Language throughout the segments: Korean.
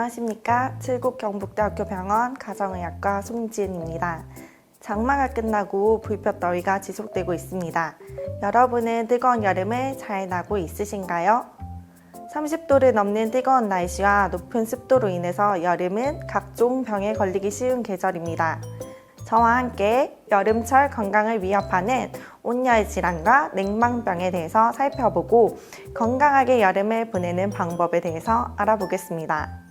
안녕하십니까. 칠곡경북대학교 병원 가정의학과 송지은입니다. 장마가 끝나고 불볕더위가 지속되고 있습니다. 여러분은 뜨거운 여름을 잘 나고 있으신가요? 30도를 넘는 뜨거운 날씨와 높은 습도로 인해서 여름은 각종 병에 걸리기 쉬운 계절입니다. 저와 함께 여름철 건강을 위협하는 온열 질환과 냉방병에 대해서 살펴보고 건강하게 여름을 보내는 방법에 대해서 알아보겠습니다.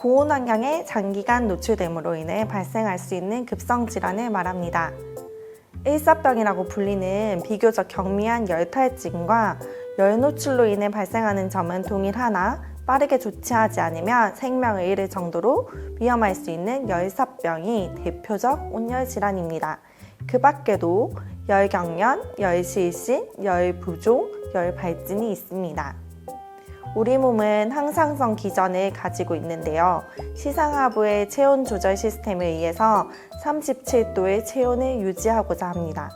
고온 환경에 장기간 노출됨으로 인해 발생할 수 있는 급성 질환을 말합니다. 일사병이라고 불리는 비교적 경미한 열탈진과 열 노출로 인해 발생하는 점은 동일하나 빠르게 조치하지 않으면 생명을 잃을 정도로 위험할 수 있는 열사병이 대표적 온열 질환입니다. 그 밖에도 열경련, 열실신, 열부종, 열발진이 있습니다. 우리 몸은 항상성 기전을 가지고 있는데요. 시상하부의 체온 조절 시스템에 의해서 37도의 체온을 유지하고자 합니다.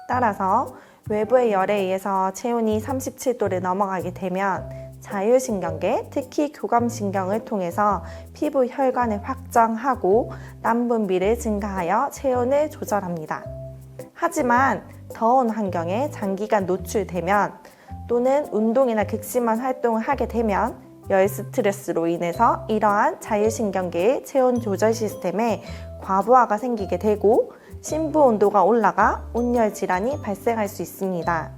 따라서 외부의 열에 의해서 체온이 37도를 넘어가게 되면 자율신경계, 특히 교감신경을 통해서 피부 혈관을 확장하고 땀 분비를 증가하여 체온을 조절합니다. 하지만 더운 환경에 장기간 노출되면 또는 운동이나 극심한 활동을 하게 되면 열 스트레스로 인해서 이러한 자율신경계의 체온 조절 시스템에 과부하가 생기게 되고 심부 온도가 올라가 온열 질환이 발생할 수 있습니다.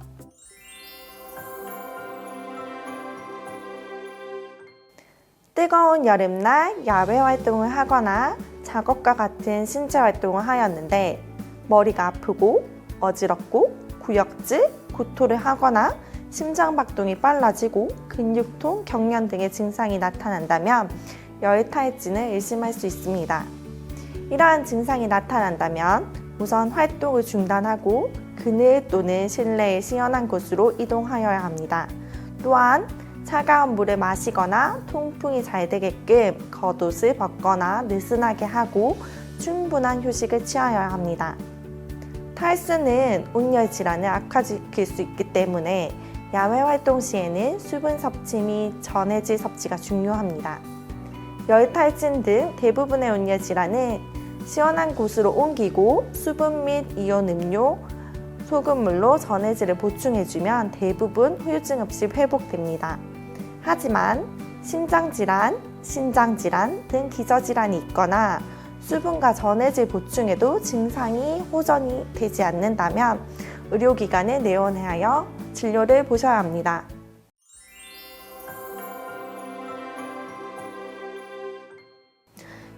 뜨거운 여름날 야외 활동을 하거나 작업과 같은 신체 활동을 하였는데 머리가 아프고 어지럽고 구역질, 구토를 하거나 심장박동이 빨라지고 근육통, 경련 등의 증상이 나타난다면 열탈진을 의심할 수 있습니다. 이러한 증상이 나타난다면 우선 활동을 중단하고 그늘 또는 실내의 시원한 곳으로 이동하여야 합니다. 또한 차가운 물을 마시거나 통풍이 잘 되게끔 겉옷을 벗거나 느슨하게 하고 충분한 휴식을 취하여야 합니다. 탈수는 온열 질환을 악화시킬 수 있기 때문에 야외 활동 시에는 수분 섭취 및 전해질 섭취가 중요합니다. 열탈진 등 대부분의 온열 질환은 시원한 곳으로 옮기고 수분 및 이온 음료, 소금물로 전해질을 보충해주면 대부분 후유증 없이 회복됩니다. 하지만 심장질환, 신장질환 등 기저질환이 있거나 수분과 전해질 보충에도 증상이 호전이 되지 않는다면 의료기관에 내원하여 진료를 보셔야 합니다.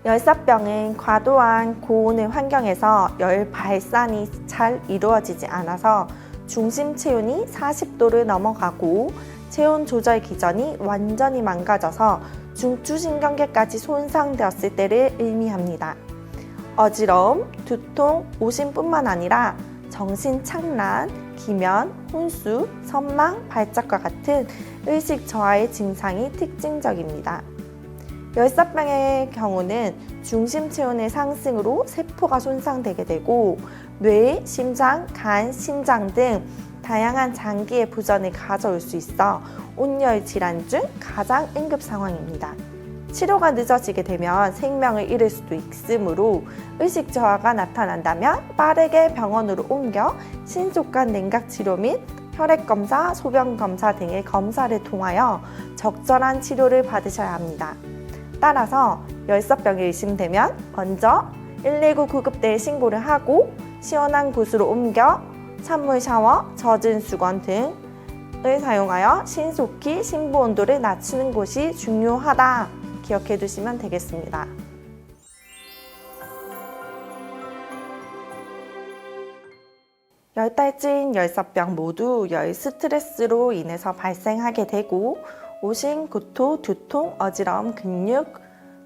열사병은 과도한 고온의 환경에서 열 발산이 잘 이루어지지 않아서 중심 체온이 40도를 넘어가고 체온 조절 기전이 완전히 망가져서 중추신경계까지 손상되었을 때를 의미합니다. 어지러움, 두통, 오심뿐만 아니라 정신착란, 기면, 혼수, 선망, 발작과 같은 의식 저하의 증상이 특징적입니다. 열사병의 경우는 중심 체온의 상승으로 세포가 손상되게 되고 뇌, 심장, 간, 신장 등 다양한 장기의 부전을 가져올 수 있어 온열 질환 중 가장 응급 상황입니다. 치료가 늦어지게 되면 생명을 잃을 수도 있으므로 의식 저하가 나타난다면 빠르게 병원으로 옮겨 신속한 냉각 치료 및 혈액 검사, 소변 검사 등의 검사를 통하여 적절한 치료를 받으셔야 합니다. 따라서 열사병이 의심되면 먼저 119 구급대에 신고를 하고 시원한 곳으로 옮겨 찬물 샤워, 젖은 수건 등을 사용하여 신속히 심부 온도를 낮추는 것이 중요하다 기억해 두시면 되겠습니다. 열탈진, 열사병 모두 열 스트레스로 인해서 발생하게 되고 오심, 구토, 두통, 어지러움,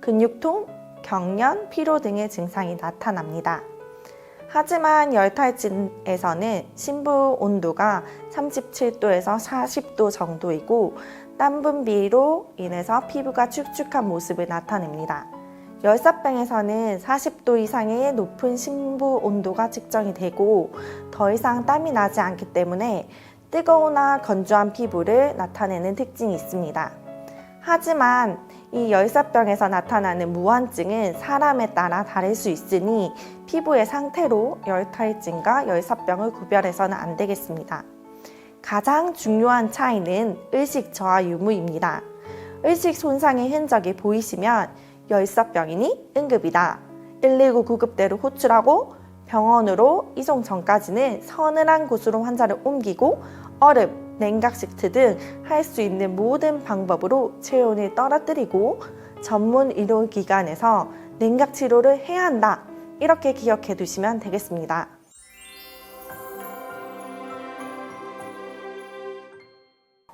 근육통, 경련, 피로 등의 증상이 나타납니다. 하지만 열탈진에서는 심부 온도가 37도에서 40도 정도이고 땀 분비로 인해서 피부가 축축한 모습을 나타냅니다. 열사병에서는 40도 이상의 높은 심부 온도가 측정이 되고 더 이상 땀이 나지 않기 때문에 뜨거우나 건조한 피부를 나타내는 특징이 있습니다. 하지만 이 열사병에서 나타나는 무환증은 사람에 따라 다를 수 있으니 피부의 상태로 열탈증과 열사병을 구별해서는 안 되겠습니다. 가장 중요한 차이는 의식 저하 유무입니다. 의식 손상의 흔적이 보이시면 열사병이니 응급이다. 119 구급대로 호출하고 병원으로 이송 전까지는 서늘한 곳으로 환자를 옮기고 얼음, 냉각 시트 등 할 수 있는 모든 방법으로 체온을 떨어뜨리고 전문 의료기관에서 냉각 치료를 해야 한다. 이렇게 기억해 두시면 되겠습니다.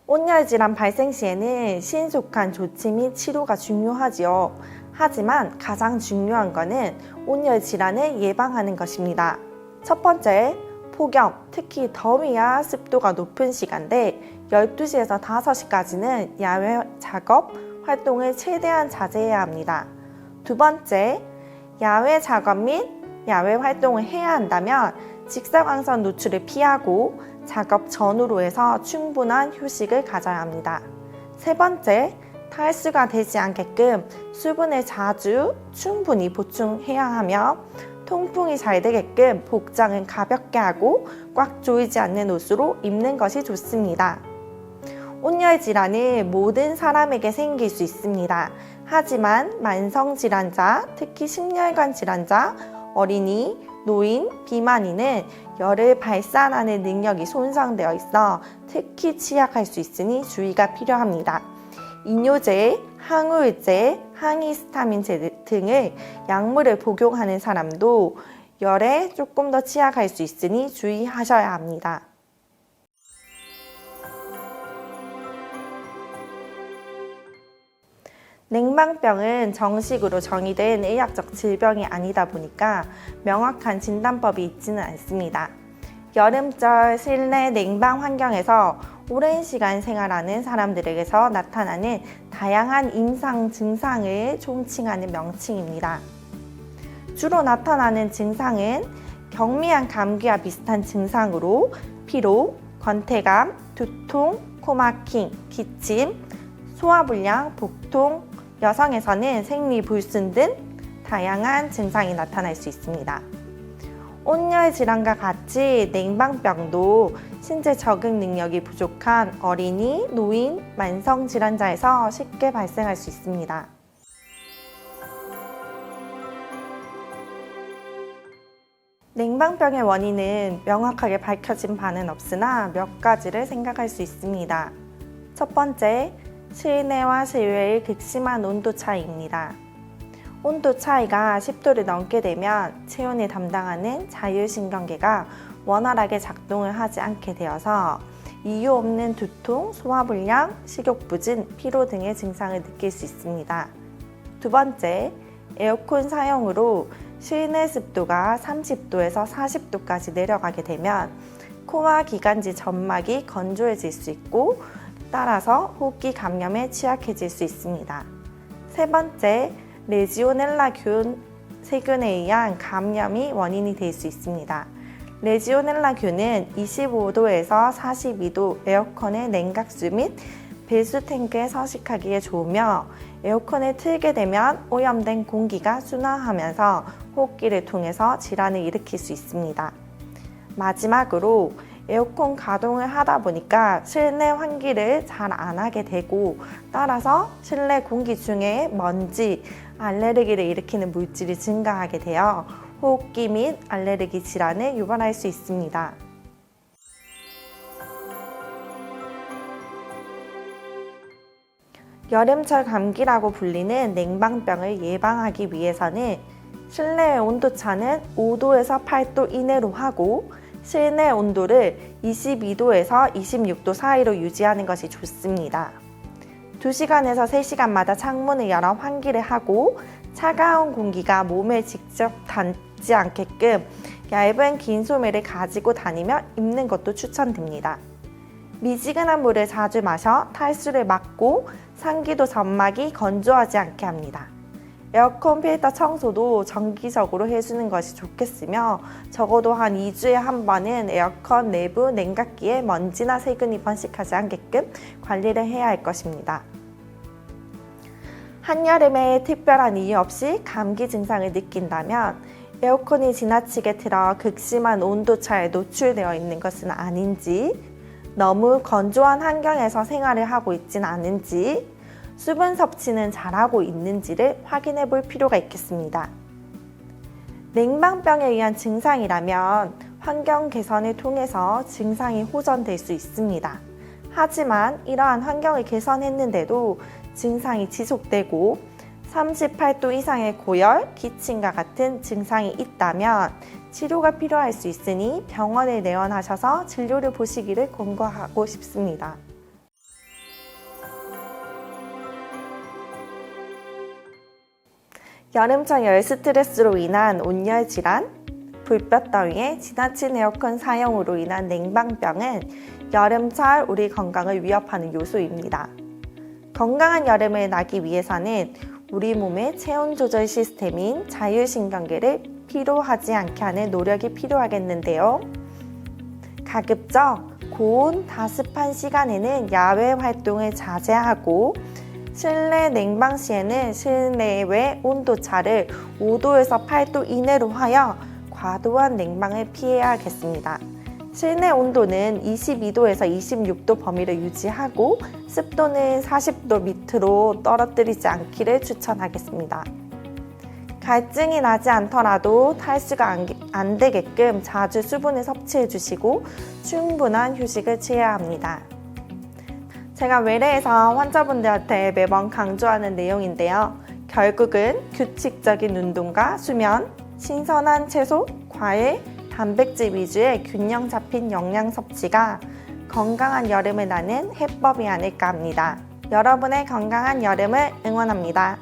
온열 질환 발생 시에는 신속한 조치 및 치료가 중요하지요. 하지만 가장 중요한 것은 온열 질환을 예방하는 것입니다. 첫 번째, 폭염, 특히 더위와 습도가 높은 시간대 12시에서 5시까지는 야외 작업 활동을 최대한 자제해야 합니다. 두 번째, 야외 작업 및 야외 활동을 해야 한다면 직사광선 노출을 피하고 작업 전후로 해서 충분한 휴식을 가져야 합니다. 세 번째, 탈수가 되지 않게끔 수분을 자주 충분히 보충해야 하며 통풍이 잘 되게끔 복장은 가볍게 하고 꽉 조이지 않는 옷으로 입는 것이 좋습니다. 온열 질환은 모든 사람에게 생길 수 있습니다. 하지만 만성질환자, 특히 심혈관 질환자, 어린이, 노인, 비만인은 열을 발산하는 능력이 손상되어 있어 특히 취약할 수 있으니 주의가 필요합니다. 이뇨제, 항우울제, 항히스타민제 등의 약물을 복용하는 사람도 열에 조금 더 취약할 수 있으니 주의하셔야 합니다. 냉방병은 정식으로 정의된 의학적 질병이 아니다 보니까 명확한 진단법이 있지는 않습니다. 여름철 실내 냉방 환경에서 오랜 시간 생활하는 사람들에게서 나타나는 다양한 임상 증상을 총칭하는 명칭입니다. 주로 나타나는 증상은 경미한 감기와 비슷한 증상으로 피로, 권태감, 두통, 코막힘, 기침, 소화불량, 복통, 여성에서는 생리불순 등 다양한 증상이 나타날 수 있습니다. 온열 질환과 같이 냉방병도 신체 적응 능력이 부족한 어린이, 노인, 만성 질환자에서 쉽게 발생할 수 있습니다. 냉방병의 원인은 명확하게 밝혀진 바는 없으나 몇 가지를 생각할 수 있습니다. 첫 번째, 실내와 실외의 극심한 온도 차이입니다. 온도 차이가 10도를 넘게 되면 체온을 담당하는 자율신경계가 원활하게 작동을 하지 않게 되어서 이유 없는 두통, 소화불량, 식욕부진, 피로 등의 증상을 느낄 수 있습니다. 두 번째, 에어컨 사용으로 실내 습도가 30도에서 40도까지 내려가게 되면 코와 기관지 점막이 건조해질 수 있고 따라서 호흡기 감염에 취약해질 수 있습니다. 세 번째, 레지오넬라균 세균에 의한 감염이 원인이 될 수 있습니다. 레지오넬라균은 25도에서 42도 에어컨의 냉각수 및 배수 탱크에 서식하기에 좋으며 에어컨을 틀게 되면 오염된 공기가 순환하면서 호흡기를 통해서 질환을 일으킬 수 있습니다. 마지막으로 에어컨 가동을 하다 보니까 실내 환기를 잘 안 하게 되고 따라서 실내 공기 중에 먼지, 알레르기를 일으키는 물질이 증가하게 되어 호흡기 및 알레르기 질환을 유발할 수 있습니다. 여름철 감기라고 불리는 냉방병을 예방하기 위해서는 실내의 온도차는 5도에서 8도 이내로 하고 실내 온도를 22도에서 26도 사이로 유지하는 것이 좋습니다. 2시간에서 3시간마다 창문을 열어 환기를 하고 차가운 공기가 몸에 직접 닿지 않게끔 얇은 긴 소매를 가지고 다니며 입는 것도 추천됩니다. 미지근한 물을 자주 마셔 탈수를 막고 상기도 점막이 건조하지 않게 합니다. 에어컨 필터 청소도 정기적으로 해주는 것이 좋겠으며 적어도 한 2주에 한 번은 에어컨 내부 냉각기에 먼지나 세균이 번식하지 않게끔 관리를 해야 할 것입니다. 한여름에 특별한 이유 없이 감기 증상을 느낀다면 에어컨이 지나치게 틀어 극심한 온도차에 노출되어 있는 것은 아닌지, 너무 건조한 환경에서 생활을 하고 있진 않은지, 수분 섭취는 잘하고 있는지를 확인해 볼 필요가 있겠습니다. 냉방병에 의한 증상이라면 환경 개선을 통해서 증상이 호전될 수 있습니다. 하지만 이러한 환경을 개선했는데도 증상이 지속되고 38도 이상의 고열, 기침과 같은 증상이 있다면 치료가 필요할 수 있으니 병원에 내원하셔서 진료를 보시기를 권고하고 싶습니다. 여름철 열 스트레스로 인한 온열 질환, 불볕 더위에 지나친 에어컨 사용으로 인한 냉방병은 여름철 우리 건강을 위협하는 요소입니다. 건강한 여름을 나기 위해서는 우리 몸의 체온 조절 시스템인 자율신경계를 피로하지 않게 하는 노력이 필요하겠는데요. 가급적 고온, 다습한 시간에는 야외 활동을 자제하고 실내 냉방 시에는 실내외 온도차를 5도에서 8도 이내로 하여 과도한 냉방을 피해야겠습니다. 실내 온도는 22도에서 26도 범위를 유지하고 습도는 40도 밑으로 떨어뜨리지 않기를 추천하겠습니다. 갈증이 나지 않더라도 탈수가 안 되게끔 자주 수분을 섭취해 주시고 충분한 휴식을 취해야 합니다. 제가 외래에서 환자분들한테 매번 강조하는 내용인데요. 결국은 규칙적인 운동과 수면, 신선한 채소, 과일, 단백질 위주의 균형 잡힌 영양 섭취가 건강한 여름을 나는 해법이 아닐까 합니다. 여러분의 건강한 여름을 응원합니다.